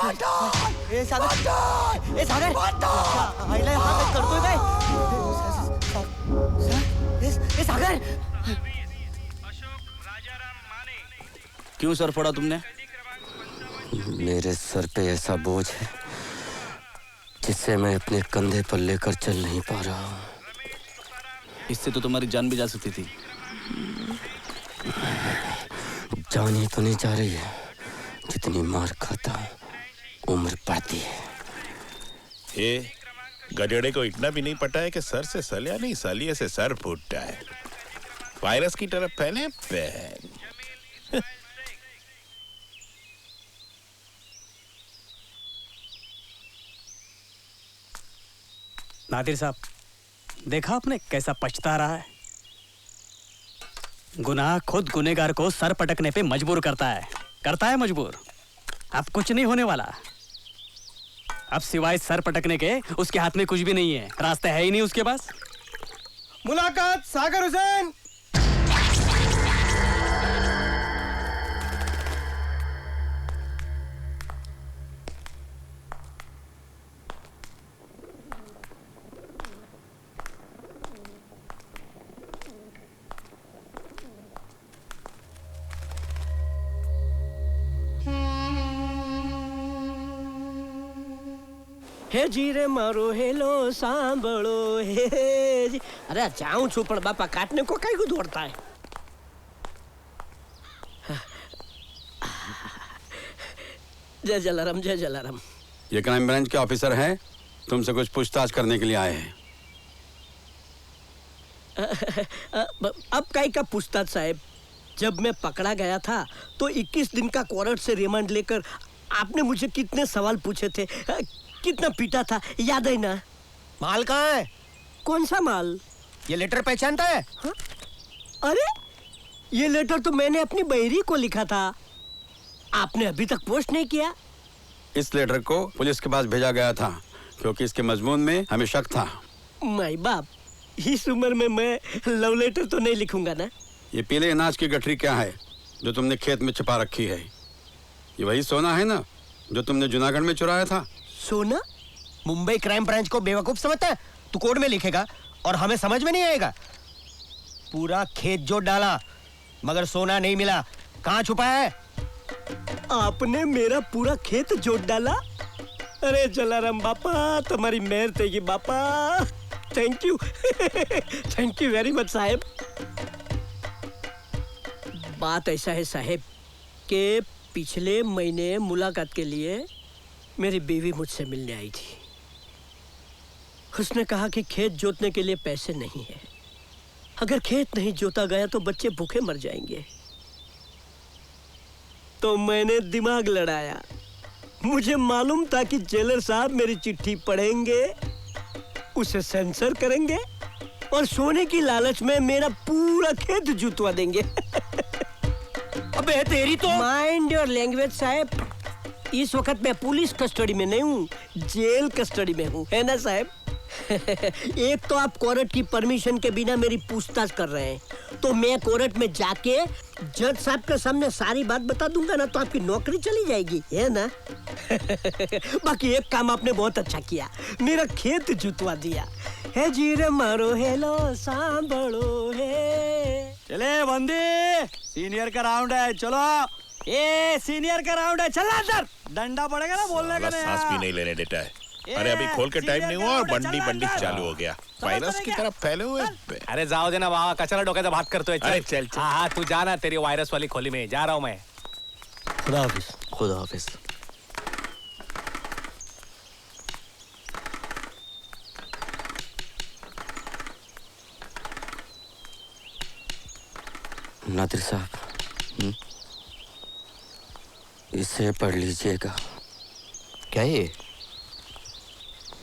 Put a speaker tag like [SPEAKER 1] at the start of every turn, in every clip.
[SPEAKER 1] ए सागर, ए सागर, आईला हा काय करतोय काय? ए सागर,
[SPEAKER 2] क्यों सर फोड़ा तुमने?
[SPEAKER 3] मेरे सर पे ऐसा बोझ है जिसे मैं अपने कंधे पर लेकर चल नहीं पा रहा हूँ।
[SPEAKER 2] इससे तो तुम्हारी जान भी जा सकती थी।
[SPEAKER 3] जान ही तो नहीं जा रही है, जितनी मार खाता हूँ उम्र बढ़ती है।
[SPEAKER 4] ये गधेड़े को इतना भी नहीं पता है कि सर से सलिया नहीं, सलिए से सर फूटता है। वायरस की तरफ फैले पैन।
[SPEAKER 5] नादिर साहब, देखा आपने कैसा पछता रहा है? गुनाह खुद गुनेगार को सर पटकने पे मजबूर करता है मजबूर। अब कुछ नहीं होने वाला। अब सिवाय सर पटकने के उसके हाथ में कुछ भी नहीं है, रास्ता है ही नहीं उसके पास।
[SPEAKER 1] मुलाकात सागर हुसैन।
[SPEAKER 6] हे जीरे मारो हेलो सांभळो हे जी। अरे जाऊं छू पण बापा काटने को काय को दौड़ता है? जय जलाराम, जय जलाराम।
[SPEAKER 7] ये क्राइम ब्रांच के ऑफिसर हैं, तुमसे कुछ पूछताछ करने के लिए आए हैं।
[SPEAKER 6] अब काय का पूछताछ साहब? जब मैं पकड़ा गया था तो 21 दिन का कोर्ट से रिमांड लेकर आपने मुझे कितने सवाल पूछे थे, कितना पीटा था, याद है ना?
[SPEAKER 1] माल कहाँ है?
[SPEAKER 6] कौन सा माल?
[SPEAKER 1] ये लेटर पहचानता है?
[SPEAKER 6] हा? अरे ये लेटर तो मैंने अपनी बहरी को लिखा था, आपने अभी तक पोस्ट नहीं किया।
[SPEAKER 7] इस लेटर को पुलिस के पास भेजा गया था क्योंकि इसके मजमून में हमें शक था।
[SPEAKER 6] माई बाप, इस उम्र में मैं लव लेटर तो नहीं लिखूंगा ना।
[SPEAKER 7] ये पीले अनाज की गठरी क्या है जो तुमने खेत में छिपा रखी है? ये वही सोना है ना जो तुमने जूनागढ़ में चुराया था?
[SPEAKER 6] सोना?
[SPEAKER 1] मुंबई क्राइम ब्रांच को बेवकूफ समझता है? तू कोर्ट में लिखेगा और हमें समझ में नहीं आएगा। पूरा खेत जोत डाला मगर सोना नहीं मिला। कहाँ छुपा है?
[SPEAKER 6] आपने मेरा पूरा खेत जोत डाला? अरे जलाराम बापा, तुम्हारी मेहर थी बापा। Thank you thank you very much साहेब। बात ऐसा है साहेब कि पिछले महीने मुलाकात के लिए मेरी बीवी मुझसे मिलने आई थी। उसने कहा कि खेत जोतने के लिए पैसे नहीं है, अगर खेत नहीं जोता गया तो बच्चे भूखे मर जाएंगे। तो मैंने दिमाग लड़ाया। मुझे मालूम था कि जेलर साहब मेरी चिट्ठी पढ़ेंगे, उसे सेंसर करेंगे और सोने की लालच में मेरा पूरा खेत जुतवा देंगे।
[SPEAKER 1] अबे तेरी तो
[SPEAKER 6] माइंड योर लैंग्वेज साहब। इस वक्त मैं पुलिस कस्टडी में नहीं हूँ, जेल कस्टडी में हूँ, है ना साहब? एक तो आप कोर्ट की परमिशन के बिना मेरी पूछताछ कर रहे हैं, तो मैं कोर्ट में जाके जज साहब के सामने सारी बात बता दूंगा ना, तो आपकी नौकरी चली जाएगी, है ना? बाकी एक काम आपने बहुत अच्छा किया, मेरा खेत जुतवा दिया। है जीरे मारो हेलो सांभळो हे।
[SPEAKER 5] चले बंदी, सीनियर का राउंड है, चलो। ये सीनियर का राउंड है, चल अंदर। डंडा पड़ेगा ना बोलने का।
[SPEAKER 4] सांस भी नहीं लेने देता है। अरे अभी खोल के टाइम नहीं हुआ और बंडी बंडी चालू हो गया। वायरस की तरफ फैले हुए।
[SPEAKER 2] अरे जाओ देना बाबा, कचरा डोक्याचा भात करतोय।
[SPEAKER 4] अरे चल चल।
[SPEAKER 2] हाँ तू जाना, तेरी वायरस वाली खोली में जा रहा हूँ मैं।
[SPEAKER 3] खुदा हाफिज। खुदा हाफिज। नादिर साहब, इसे पढ़ लीजिएगा।
[SPEAKER 2] क्या ये?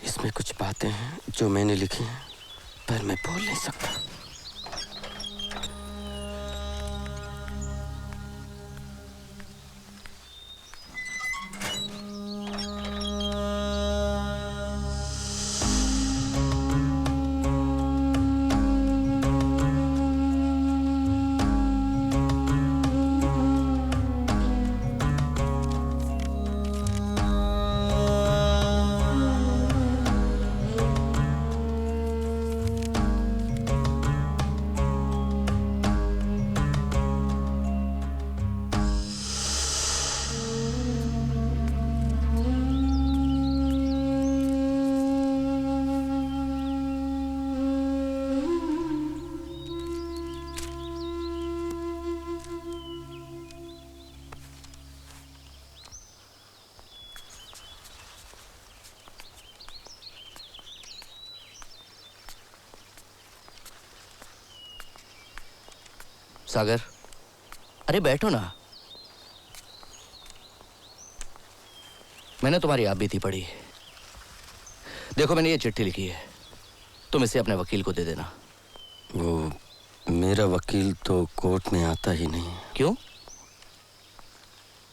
[SPEAKER 3] इसमें कुछ बातें हैं जो मैंने लिखी हैं पर मैं बोल नहीं सकता।
[SPEAKER 8] सागर, अरे बैठो ना। मैंने तुम्हारी आप बीती पढ़ी। देखो मैंने ये चिट्ठी लिखी है, तुम इसे अपने वकील को दे देना।
[SPEAKER 3] वो मेरा वकील तो कोर्ट में आता ही नहीं।
[SPEAKER 8] क्यों?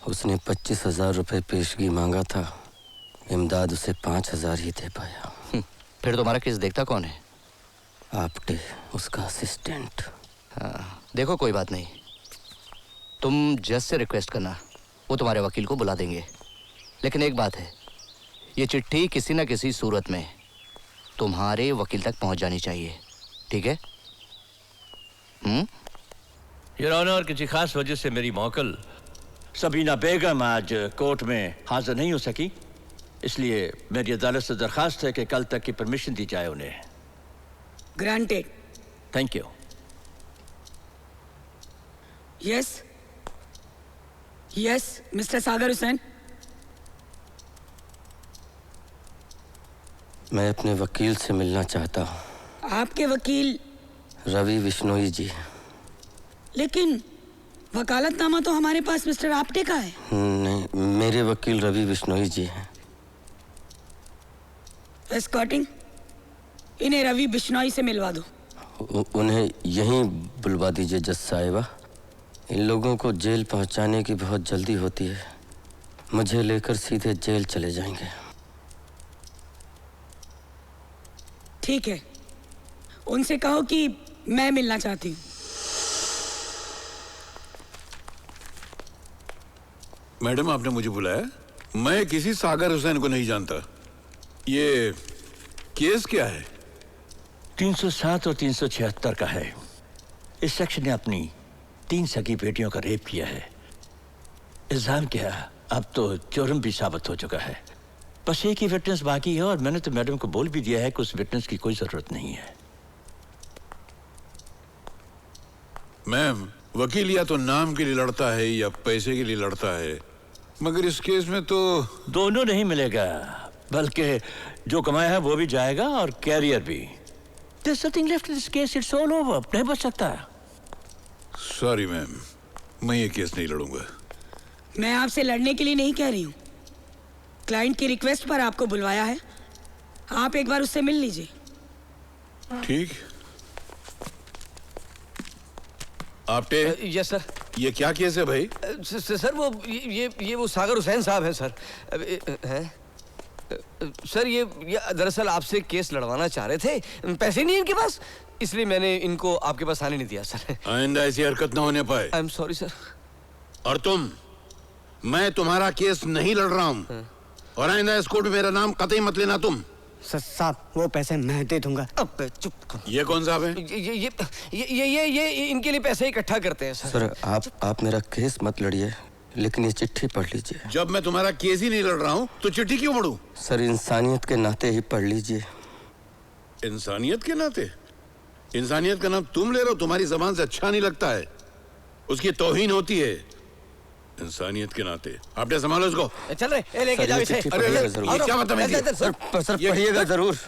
[SPEAKER 3] उसने 25,000 रुपए पेशगी मांगा था, इमदाद उसे 5,000 ही दे पाया।
[SPEAKER 8] फिर तुम्हारा केस देखता कौन है?
[SPEAKER 3] आपटे, उसका असिस्टेंट।
[SPEAKER 8] हाँ, देखो कोई बात नहीं, तुम जज से रिक्वेस्ट करना, वो तुम्हारे वकील को बुला देंगे। लेकिन एक बात है, ये चिट्ठी किसी न किसी सूरत में तुम्हारे वकील तक पहुंच जानी चाहिए, ठीक है?
[SPEAKER 9] योर ऑनर, किसी खास वजह से मेरी मौकल सबीना बेगम आज कोर्ट में हाजिर नहीं हो सकी, इसलिए मेरी अदालत से दरखास्त है कि कल तक की परमिशन दी जाए उन्हें।
[SPEAKER 10] Granted.
[SPEAKER 9] Thank you.
[SPEAKER 10] Yes yes mister Sagar Hussain.
[SPEAKER 3] मैं अपने वकील से मिलना चाहता हूँ।
[SPEAKER 10] आपके वकील?
[SPEAKER 3] रवि बिश्नोई जी।
[SPEAKER 10] लेकिन वकालतनामा तो हमारे पास मिस्टर आप्टे का है।
[SPEAKER 3] नहीं, मेरे वकील रवि बिश्नोई जी हैं।
[SPEAKER 10] एस्कॉर्टिंग, इन्हें रवि बिश्नोई से मिलवा दो।
[SPEAKER 3] उन्हें यहीं बुलवा दीजिए जज साहिबा। इन लोगों को जेल पहुंचाने की बहुत जल्दी होती है, मुझे लेकर सीधे जेल चले जाएंगे।
[SPEAKER 10] ठीक है, उनसे कहो कि मैं मिलना चाहती हूँ।
[SPEAKER 4] मैडम, आपने मुझे बुलाया? मैं किसी सागर हुसैन को नहीं जानता। ये केस क्या है?
[SPEAKER 9] 307 और 376 का है। इस शख्स ने अपनी 3 सगी बेटियों का रेप किया है। इल्जाम क्या, अब तो जुर्म भी साबित हो चुका है। बस एक ही विटनेस बाकी है और मैंने तो मैडम को बोल भी दिया है कि उस विटनेस की कोई जरूरत नहीं है।
[SPEAKER 4] मैम, वकील या तो नाम के लिए लड़ता है या पैसे के लिए लड़ता है, मगर इस केस में तो
[SPEAKER 9] दोनों नहीं मिलेगा, बल्कि जो कमाया है वो भी जाएगा और कैरियर भी। There's nothing left in this case. It's all over. नहीं बच सकता।
[SPEAKER 4] सॉरी मैम, मैं ये केस नहीं लड़ूंगा।
[SPEAKER 10] मैं आपसे लड़ने के लिए नहीं कह रही हूँ, क्लाइंट की रिक्वेस्ट पर आपको बुलवाया है, आप एक बार उससे मिल लीजिए।
[SPEAKER 4] ठीक। आपटे?
[SPEAKER 11] Yes sir.
[SPEAKER 4] ये क्या केस है भाई?
[SPEAKER 11] सर वो ये वो सागर हुसैन साहब हैं सर। हैं सर, ये दरअसल आपसे केस लड़वाना चाह रहे थे, पैसे नहीं इनके पास, इसलिए मैंने इनको आपके पास आने नहीं दिया सर।
[SPEAKER 4] आइंदा ऐसी हरकत ना होने पाए।
[SPEAKER 11] I am sorry sir.
[SPEAKER 4] और तुम, मैं तुम्हारा केस नहीं लड़ रहा हूँ और आइंदा इस कोर्ट में मेरा नाम कतई मत लेना तुम।
[SPEAKER 6] सर साहब, वो पैसे मैं दे दूंगा। अब चुप करो।
[SPEAKER 4] ये कौन साहब है?
[SPEAKER 11] ये इनके लिए पैसे इकट्ठा करते हैं सर।
[SPEAKER 3] सर आप मेरा केस मत लड़िए, लेकिन ये चिट्ठी पढ़ लीजिए।
[SPEAKER 4] जब मैं तुम्हारा केस ही नहीं लड़ रहा हूँ तो चिट्ठी क्यों पढ़ूं?
[SPEAKER 3] सर, इंसानियत के नाते ही पढ़ लीजिए।
[SPEAKER 4] इंसानियत के नाते? इंसानियत का नाम तुम ले रहे हो, तुम्हारी जबान से अच्छा नहीं लगता है, उसकी तौहीन होती है। इंसानियत के नाते आपने संभालो उसको।
[SPEAKER 11] चल रहे लेके जाओ इसे।
[SPEAKER 4] अरे ये क्या बदतमीजी है?
[SPEAKER 3] सर पढ़िएगा जरूर।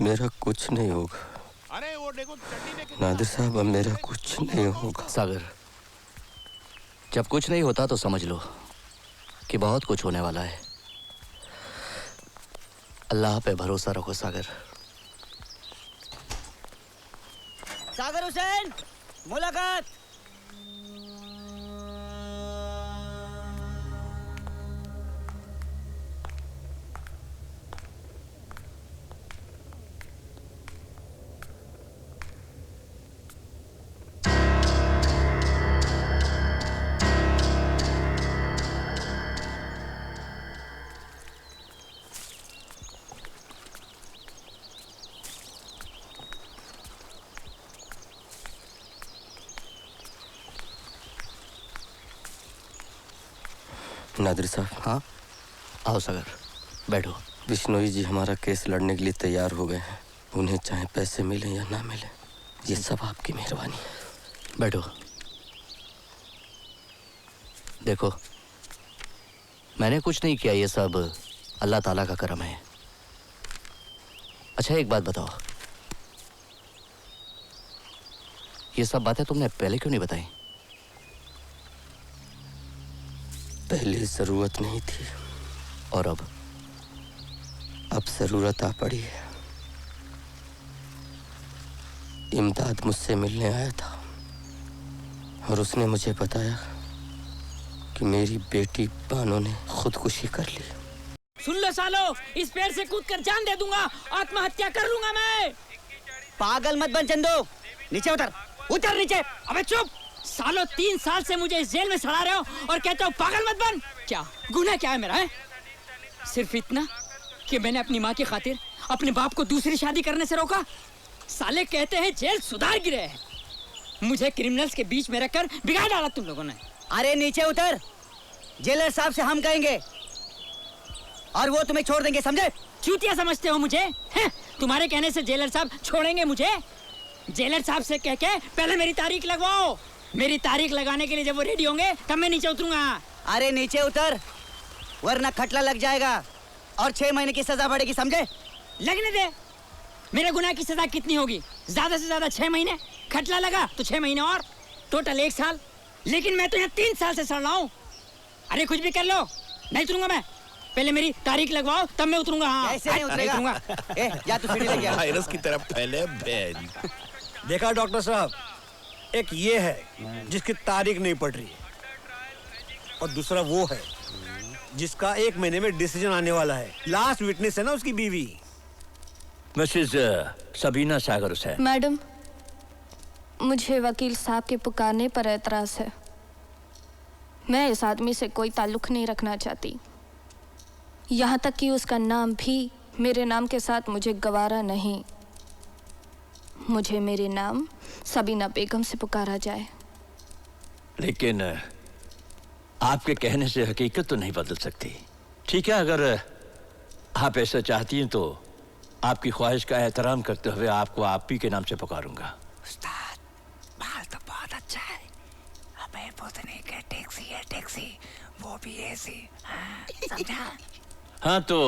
[SPEAKER 3] मेरा कुछ नहीं होगा।
[SPEAKER 4] अरे वो देखो,
[SPEAKER 3] नादिर साहब, अब मेरा कुछ नहीं होगा।
[SPEAKER 8] सागर, जब कुछ नहीं होता तो समझ लो कि बहुत कुछ होने वाला है। अल्लाह पे भरोसा रखो सागर।
[SPEAKER 6] सागर हुसैन, मुलाकात।
[SPEAKER 3] नादिर साहब।
[SPEAKER 8] हाँ, आओ सागर, बैठो।
[SPEAKER 3] बिश्नोई जी हमारा केस लड़ने के लिए तैयार हो गए हैं। उन्हें चाहे पैसे मिले या ना मिले, ये सब आपकी मेहरबानी।
[SPEAKER 8] बैठो। देखो, मैंने कुछ नहीं किया, ये सब अल्लाह ताला का करम है। अच्छा एक बात बताओ, ये सब बातें तुमने पहले क्यों नहीं बताई?
[SPEAKER 3] पहले जरूरत नहीं थी
[SPEAKER 8] और
[SPEAKER 3] अब जरूरत आ पड़ी है। इमदाद मुझसे मिलने आया था और उसने मुझे बताया कि मेरी बेटी बानो ने खुदकुशी कर ली।
[SPEAKER 12] सुन लो सालो, इस पेड़ से कूदकर जान दे दूंगा, आत्महत्या कर लूंगा मैं।
[SPEAKER 6] पागल मत बन चंदू, नीचे उतर, उतर नीचे।
[SPEAKER 12] अबे चुप सालो, 3 साल से मुझे इस जेल में सड़ा रहे हो और कहते हो पागल मत बन। क्या गुनाह क्या है मेरा है? सिर्फ इतना कि मैंने अपनी माँ की खातिर अपने बाप को दूसरी शादी करने से रोका। साले कहते हैं जेल सुधार गिरे है, मुझे क्रिमिनल्स के बीच में रखकर बिगाड़ डाला तुम लोगों ने।
[SPEAKER 6] अरे नीचे उतर, जेलर साहब से हम कहेंगे और वो तुम्हें छोड़ देंगे, समझे?
[SPEAKER 12] चूतिया समझते हो मुझे? हैं? तुम्हारे कहने से जेलर साहब छोड़ेंगे मुझे? जेलर साहब से कह के पहले मेरी तारीख लगवाओ। मेरी तारीख लगाने के लिए जब वो रेडी होंगे तब मैं नीचे उतरूंगा।
[SPEAKER 6] अरे नीचे उतर, वरना खटला लग जाएगा और 6 महीने की सजा बढ़ेगी, समझे?
[SPEAKER 12] लगने दे, मेरे गुनाह की सजा कितनी होगी? ज्यादा से ज्यादा 6 महीने, खटला लगा तो 6 महीने और, टोटल 1 साल। लेकिन मैं तो यहाँ 3 साल से सड़ रहा हूँ। अरे कुछ भी कर लो, नहीं उतरूंगा मैं। पहले मेरी तारीख लगवाओ तब मैं उतरूंगा। हाँ,
[SPEAKER 6] ऐसे नहीं उतरेगा। ए, जा तू सीढ़ी लेके आ।
[SPEAKER 13] वायरस की तरफ पहले बैन।
[SPEAKER 1] देखा डॉक्टर साहब, एक ये है जिसकी तारीख नहीं पड़ रही है और दूसरा वो है जिसका 1 महीने में डिसीजन आने वाला है। लास्ट विटनेस है ना उसकी बीवी।
[SPEAKER 9] मिसेस सबीना सागर हुसैन।
[SPEAKER 14] मैडम, मुझे वकील साहब के पुकारने पर एतराज है। मैं इस आदमी से कोई ताल्लुक नहीं रखना चाहती, यहाँ तक कि उसका नाम भी मेरे नाम के साथ मुझे गवारा नहीं। मुझे मेरे नाम सबीना बेगम से पुकारा जाए।
[SPEAKER 9] लेकिन आपके कहने से हकीकत तो नहीं बदल सकती। ठीक है, अगर आप ऐसा चाहती हैं तो आपकी ख्वाहिश का एहतराम करते हुए आपको आप ही के नाम से पुकारूंगा।
[SPEAKER 12] उस्ताद, माल तो बहुत अच्छा है। अबे पूतने के टैक्सी है टैक्सी, वो भी ऐसी, समझा?
[SPEAKER 9] हाँ तो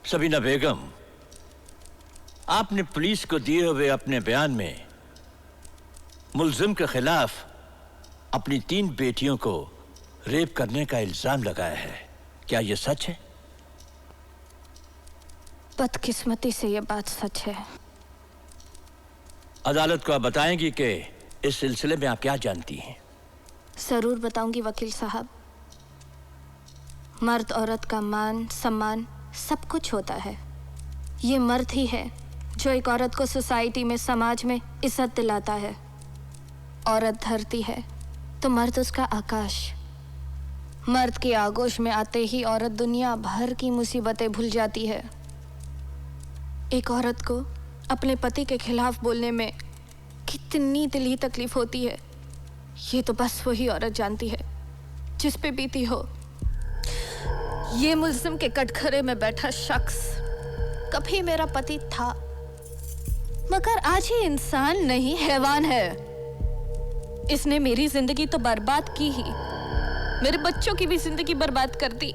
[SPEAKER 9] सबीना बेगम, आपने पुलिस को दिए हुए अपने बयान में मुल्जिम के खिलाफ अपनी 3 बेटियों को रेप करने का इल्जाम लगाया है। क्या यह सच है?
[SPEAKER 14] बदकिस्मती से यह बात सच है।
[SPEAKER 9] अदालत को आप बताएंगी कि इस सिलसिले में आप क्या जानती हैं?
[SPEAKER 14] जरूर बताऊंगी वकील साहब। मर्द औरत का मान सम्मान सब कुछ होता है। ये मर्द ही है जो एक औरत को सोसाइटी में, समाज में इज्जत दिलाता है। औरत धरती है तो मर्द उसका आकाश। मर्द के आगोश में आते ही औरत दुनिया भर की मुसीबतें भूल जाती है। एक औरत को अपने पति के खिलाफ बोलने में कितनी दिली तकलीफ होती है, ये तो बस वही औरत जानती है जिस पे बीती हो। ये मुल्जिम के कटघरे में बैठा शख्स कभी मेरा पति था, मगर आज ही इंसान नहीं, हैवान है। इसने मेरी जिंदगी तो बर्बाद की ही, मेरे बच्चों की भी जिंदगी बर्बाद कर दी।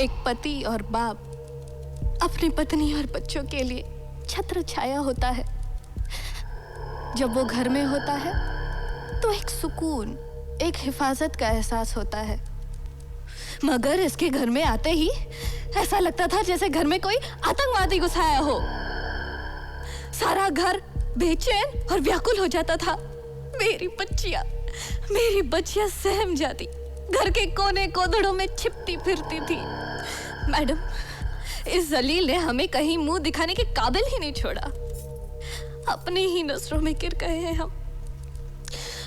[SPEAKER 14] एक पति और बाप अपनी पत्नी और बच्चों के लिए छत्र छाया होता है। जब वो घर में होता है तो एक सुकून, एक हिफाजत का एहसास होता है। मगर इसके घर में आते ही ऐसा लगता था जैसे घर में कोई आतंकवादी घुसाया हो। सारा घर बेचैन और व्याकुल हो जाता था। मेरी बच्चियां सहम जाती, घर के कोने कोदड़ों में छिपती फिरती थी। मैडम, इस जलील ने हमें कहीं मुंह दिखाने के काबिल ही नहीं छोड़ा। अपने ही नजरों में गिर गए हैं हम।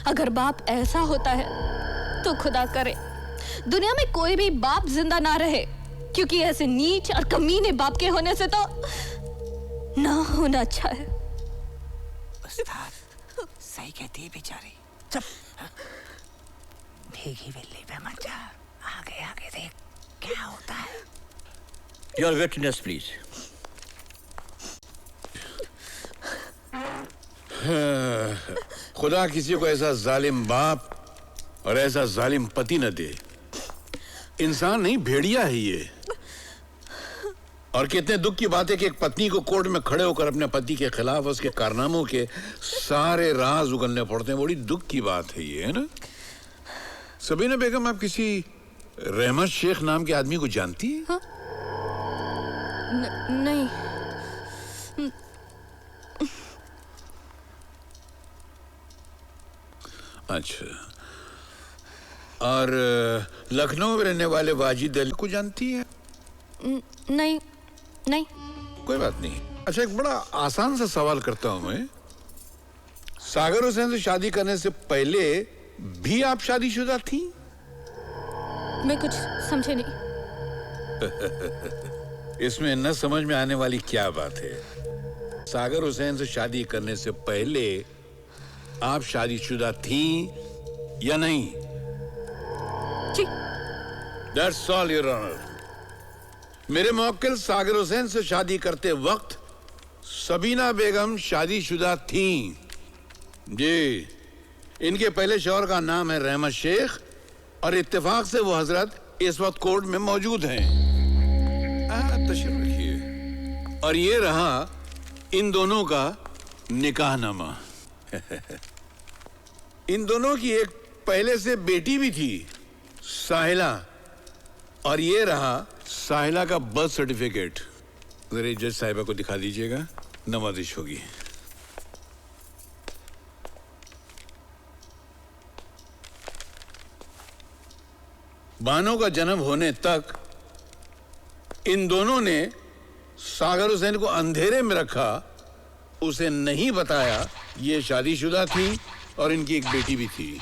[SPEAKER 14] अगर बाप ऐसा होता है तो खुदा करे दुनिया में कोई भी बाप जिंदा ना रहे, क्योंकि ऐसे नीच और कमीने बाप के होने से तो ना होना अच्छा है।
[SPEAKER 12] उस्ताद, सही कहती है बेचारी। चुप, भीगी बिल्ली पे मत जा, आगे आगे देख क्या होता है।
[SPEAKER 9] Your witness please.
[SPEAKER 4] खुदा किसी को ऐसा जालिम बाप और ऐसा जालिम पति न दे। इंसान नहीं, भेड़िया है ये। और कितने दुख की बात है कि एक पत्नी को कोर्ट में खड़े होकर अपने पति के खिलाफ उसके कारनामों के सारे राज उगलने पड़ते हैं। बड़ी दुख की बात है ये, है ना? सबीना बेगम, आप किसी रहमत शेख नाम के आदमी को जानती है?
[SPEAKER 14] हाँ? नहीं।
[SPEAKER 4] अच्छा, और लखनऊ में रहने वाले वाजिद अली को जानती है?
[SPEAKER 14] नहीं नहीं।
[SPEAKER 4] कोई बात नहीं। अच्छा, एक बड़ा आसान सा सवाल करता हूं मैं। सागर हुसैन से शादी करने से पहले भी आप शादीशुदा थी?
[SPEAKER 14] मैं कुछ समझे नहीं।
[SPEAKER 4] इसमें न समझ में आने वाली क्या बात है? सागर हुसैन से शादी करने से पहले आप शादीशुदा थी या नहीं? That's all, Your Honor. मेरे मौक्किल सागर हुसैन से शादी करते वक्त सबीना बेगम शादीशुदा थीं। जी, इनके पहले शौहर का नाम है रहमत शेख और इत्तेफाक से वो हजरत इस वक्त कोर्ट में मौजूद हैं। तशरीफ रखिए। और ये रहा इन दोनों का निकाहनामा। इन दोनों की एक पहले से बेटी भी थी, साहिला, और ये रहा साहिला का बर्थ सर्टिफिकेट। जरा जज साहिबा को दिखा दीजिएगा, नवाजिश होगी। बानो का जन्म होने तक इन दोनों ने सागर हुसैन को अंधेरे में रखा, उसे नहीं बताया ये शादीशुदा थी और इनकी एक बेटी भी थी।